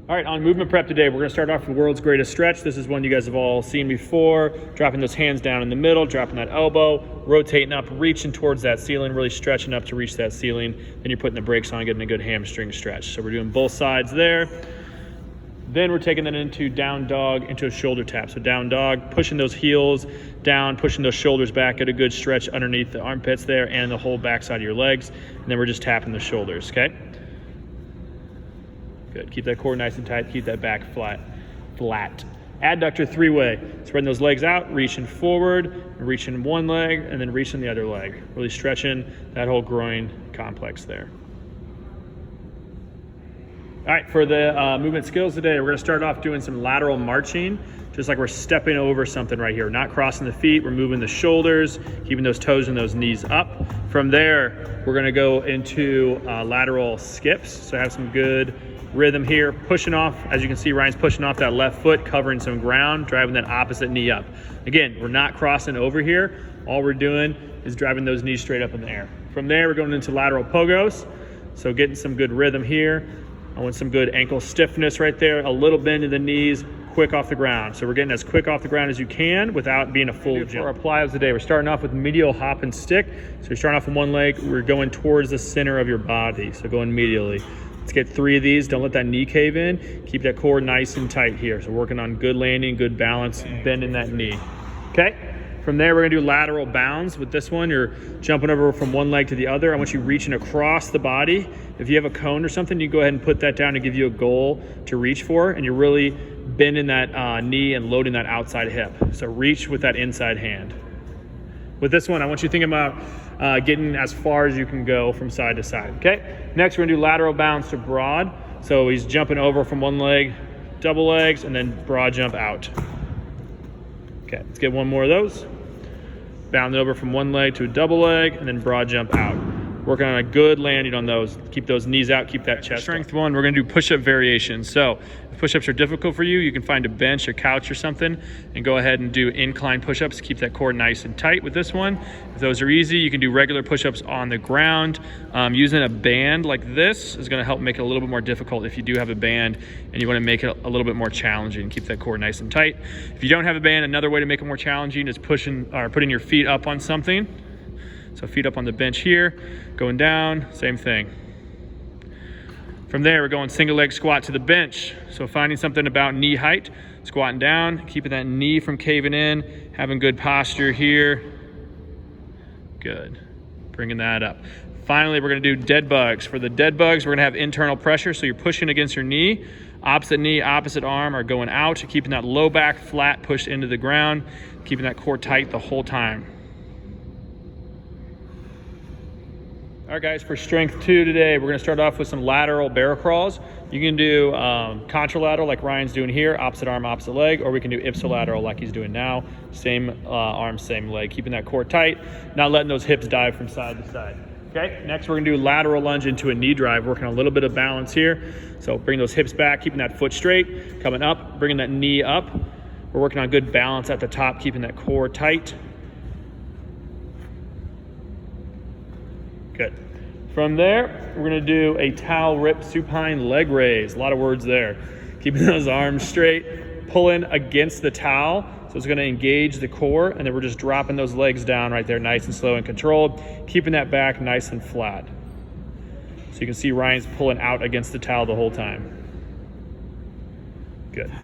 All right, on movement prep today, we're gonna start off with the world's greatest stretch. This is one you guys have all seen before. Dropping those hands down in the middle, dropping that elbow, rotating up, reaching towards that ceiling, really stretching up to reach that ceiling. Then you're putting the brakes on, getting a good hamstring stretch. So we're doing both sides there. Then we're taking that into down dog, into a shoulder tap. So down dog, pushing those heels down, pushing those shoulders back, get a good stretch underneath the armpits there and the whole backside of your legs. And then we're just tapping the shoulders, okay? Good, keep that core nice and tight, keep that back flat. Adductor three-way, spreading those legs out, reaching forward, reaching one leg, and then reaching the other leg. Really stretching that whole groin complex there. All right, for the movement skills today, we're gonna start off doing some lateral marching, just like we're stepping over something right here. We're not crossing the feet, we're moving the shoulders, keeping those toes and those knees up. From there, we're gonna go into lateral skips. So have some good rhythm here, pushing off. As you can see, Ryan's pushing off that left foot, covering some ground, driving that opposite knee up. Again, we're not crossing over here. All we're doing is driving those knees straight up in the air. From there, we're going into lateral pogos. So getting some good rhythm here. I want some good ankle stiffness right there, a little bend in the knees, quick off the ground. So we're getting as quick off the ground as you can without being a full jump. For our plyos today, we're starting off with medial hop and stick. So you're starting off with one leg, we're going towards the center of your body, so going medially. Let's get 3 of these. Don't let that knee cave in. Keep that core nice and tight here. So working on good landing, good balance, bending that knee. Okay? From there, we're gonna do lateral bounds. With this one, you're jumping over from one leg to the other. I want you reaching across the body. If you have a cone or something, you go ahead and put that down to give you a goal to reach for, and you're really bending that knee and loading that outside hip. So reach with that inside hand. With this one, I want you thinking about getting as far as you can go from side to side, okay? Next, we're gonna do lateral bounds to broad. So he's jumping over from one leg, double legs, and then broad jump out. Okay, let's get one more of those. Bound it over from one leg to a double leg, and then broad jump out. Working on a good landing on those. Keep those knees out, keep that chest Strength up. One, we're gonna do push-up variations. So if push-ups are difficult for you, you can find a bench or couch or something and go ahead and do incline push-ups. Keep that core nice and tight with this one. If those are easy, you can do regular push-ups on the ground. Using a band like this is gonna help make it a little bit more difficult if you do have a band and you wanna make it a little bit more challenging. Keep that core nice and tight. If you don't have a band, another way to make it more challenging is putting your feet up on something. So feet up on the bench here, going down, same thing. From there, we're going single leg squat to the bench. So finding something about knee height, squatting down, keeping that knee from caving in, having good posture here. Good, bringing that up. Finally, we're gonna do dead bugs. For the dead bugs, we're gonna have internal pressure, so you're pushing against your knee, opposite arm are going out, keeping that low back flat, pushed into the ground, keeping that core tight the whole time. All right, guys, for strength 2 today, we're gonna start off with some lateral barrel crawls. You can do contralateral like Ryan's doing here, opposite arm, opposite leg, or we can do ipsilateral like he's doing now. Same arm, same leg, keeping that core tight, not letting those hips dive from side to side. Okay, next we're gonna do lateral lunge into a knee drive, working on a little bit of balance here. So bring those hips back, keeping that foot straight, coming up, bringing that knee up. We're working on good balance at the top, keeping that core tight. Good. From there, we're gonna do a towel rip supine leg raise. A lot of words there. Keeping those arms straight, pulling against the towel. So it's gonna engage the core, and then we're just dropping those legs down right there, nice and slow and controlled, keeping that back nice and flat. So you can see Ryan's pulling out against the towel the whole time. Good.